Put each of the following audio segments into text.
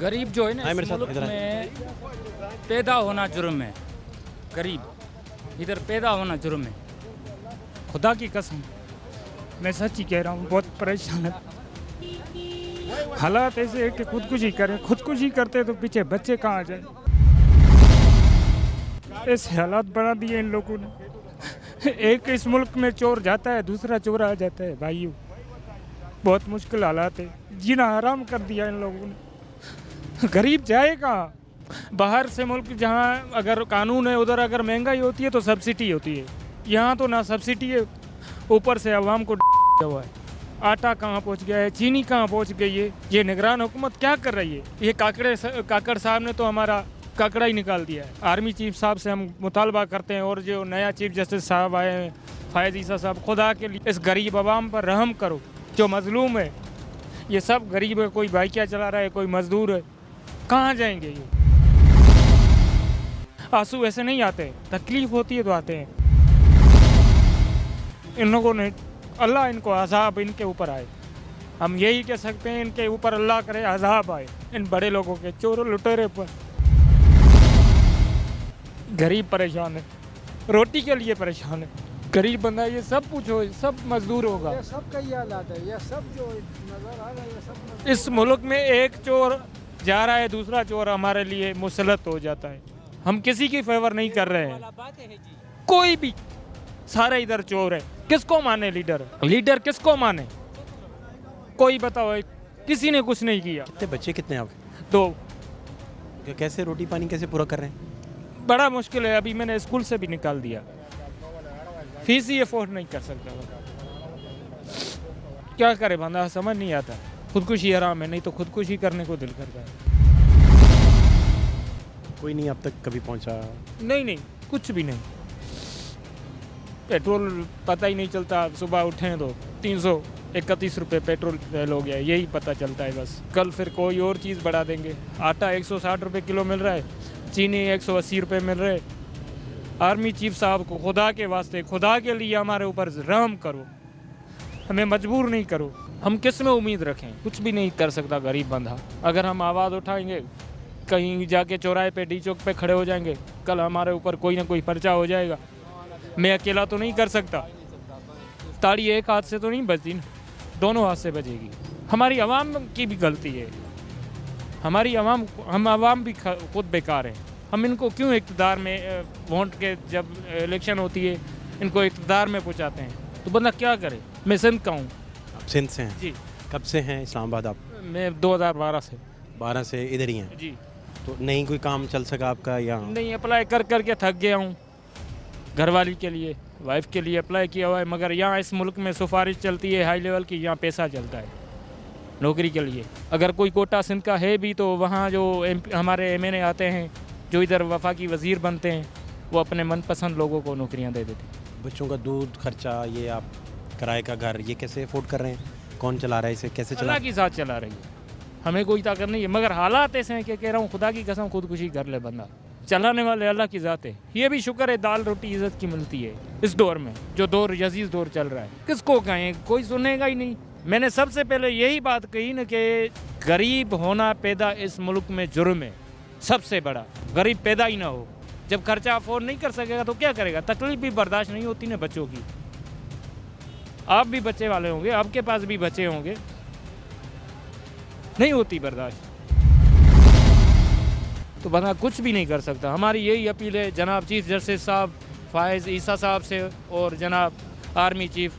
गरीब जो है ना हाँ, इस मेरे साथ मुल्क इधर में पैदा होना जुर्म है। गरीब इधर पैदा होना जुर्म है। खुदा की कसम मैं सच ही कह रहा हूँ, बहुत परेशान है। हालात ऐसे है कि खुदकुशी करें, खुदकुशी करते तो पीछे बच्चे कहाँ जाए। ऐसे हालात बना दिए इन लोगों ने। एक इस मुल्क में चोर जाता है, दूसरा चोर आ जाता है। भाइयों बहुत मुश्किल हालात है, जीना हराम कर दिया इन लोगों ने। गरीब जाए कहाँ? बाहर से मुल्क जहाँ अगर कानून है उधर अगर महंगाई होती है तो सब्सिडी होती है, यहाँ तो ना सब्सिडी है, ऊपर से अवाम को हुआ है। आटा कहाँ पहुँच गया है, चीनी कहाँ पहुँच गई है। ये निगरान हुकूमत क्या कर रही है? ये काकड़ साहब ने तो हमारा काकड़ा ही निकाल दिया है। आर्मी चीफ साहब से हम मुतालबा करते हैं, और जो नया चीफ जस्टिस साहब आए हैं फायद ईसा साहब, खुदा के लिए इस गरीब आवाम पर रहम करो जो मजलूम है। ये सब गरीब है, कोई बाइकिया चला रहा है, कोई मजदूर है, कहाँ जाएंगे ये? आंसू ऐसे नहीं आते, तकलीफ होती है तो आते हैं। इन लोगों ने अल्लाह इनको अज़ाब इनके ऊपर आए। हम यही कह सकते हैं, इनके ऊपर अल्लाह करे अज़ाब आए इन बड़े लोगों के, चोरों लुटेरे पर। गरीब परेशान है, रोटी के लिए परेशान है। गरीब बंदा ये सब पूछो, सब मजदूर होगा। ये सब का ही हालात है, ये सब जो नजर आ रहा है ये सब इस मुल्क में एक चोर जा रहा है, दूसरा चोर हमारे लिए मुसलत हो जाता है। हम किसी की फेवर नहीं कर रहे हैं, कोई भी, सारे इधर चोर है। किसको माने लीडर? लीडर किसको माने? कोई बताओ, किसी ने कुछ नहीं किया। कितने बच्चे कितने आपके? तो कैसे रोटी पानी कैसे पूरा कर रहे हैं? बड़ा मुश्किल है। अभी मैंने स्कूल से भी निकाल दिया, फीस ही अफोर्ड नहीं कर सकता। क्या करे बंदा, समझ नहीं आता। खुदकुशी हराम है, नहीं तो खुदकुशी करने को दिल करता है। कोई नहीं अब तक कभी पहुंचा? नहीं, कुछ भी नहीं। पेट्रोल पता ही नहीं चलता, सुबह उठें तो 331 रुपये पेट्रोल हो गया, यही पता चलता है बस। कल फिर कोई और चीज़ बढ़ा देंगे। आटा 160 रुपये किलो मिल रहा है, चीनी 180 रुपये मिल रहे। आर्मी चीफ साहब को खुदा के वास्ते, खुदा के लिए हमारे ऊपर रहम करो, हमें मजबूर नहीं करो। हम किस में उम्मीद रखें? कुछ भी नहीं कर सकता गरीब बंदा। अगर हम आवाज़ उठाएंगे, कहीं जाके चौराहे पे डी चौक पे खड़े हो जाएंगे, कल हमारे ऊपर कोई ना कोई पर्चा हो जाएगा। मैं अकेला तो नहीं कर सकता, ताड़ी एक हाथ से तो नहीं बजती ना, दोनों हाथ से बजेगी। हमारी आवाम की भी गलती है, हमारी आवाम, हम आवाम भी खुद बेकार हैं। हम इनको क्यों इक़्तिदार में वोट के जब इलेक्शन होती है इनको इक़्तिदार में पहुँचाते हैं? तो बंदा क्या करे? मैं सिंध का हूँ। आप सिंध से हैं? जी। कब से हैं इस्लामाबाद आप? मैं 2012 से। 12 से इधर ही हैं? जी। तो नहीं कोई काम चल सका आपका यहाँ? नहीं, अप्लाई कर के थक गया हूँ। घरवाली के लिए, वाइफ के लिए अप्लाई किया हुआ है, मगर यहाँ इस मुल्क में सिफारिश चलती है हाई लेवल की, यहाँ पैसा चलता है नौकरी के लिए। अगर कोई कोटा सिंध का है भी तो वहाँ जो हमारे MNA आते हैं, जो इधर वफाकी वज़ीर बनते हैं, वो अपने मनपसंद लोगों को नौकरियाँ दे देते हैं। बच्चों का दूध खर्चा, ये आप किराए का घर, ये कैसे अफोर्ड कर रहे हैं? कौन चला रहा है इसे, कैसे चला? अल्लाह की साथ चला रही है, हमें कोई ताकत नहीं है। मगर हालात ऐसे हैं कि कह रहा हूँ, खुदा की कसम खुदकुशी कर ले बंदा। चलाने वाले अल्लाह की ज़ात है। ये भी शुक्र है दाल रोटी इज़्ज़त की मिलती है इस दौर में, जो दौर यजीज़ दौर चल रहा है। किसको कहें, कोई सुनेगा ही नहीं। मैंने सबसे पहले यही बात कही ना कि गरीब होना पैदा इस मुल्क में जुर्म है, सबसे बड़ा। गरीब पैदा ही ना हो, जब खर्चा अफोर्ड नहीं कर सकेगा तो क्या करेगा? तकलीफ भी बर्दाश्त नहीं होती ना बच्चों की। आप भी बच्चे वाले होंगे, आपके पास भी बच्चे होंगे, नहीं होती बर्दाश्त, तो बंदा कुछ भी नहीं कर सकता। हमारी यही अपील है जनाब चीफ जस्टिस साहब फायज़ ईसा साहब से, और जनाब आर्मी चीफ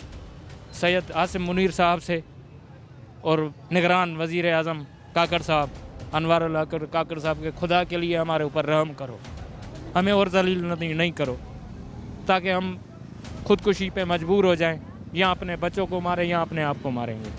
सैयद आसिम मुनीर साहब से, और निगरान वज़ीर आज़म काकड़ साहब, अनवारुल्लाह काकड़ साहब के, खुदा के लिए हमारे ऊपर रहम करो, हमें और जलील नहीं करो, ताकि हम खुदकुशी पे मजबूर हो जाएं। यहाँ अपने बच्चों को मारें, यहाँ अपने आप को मारेंगे।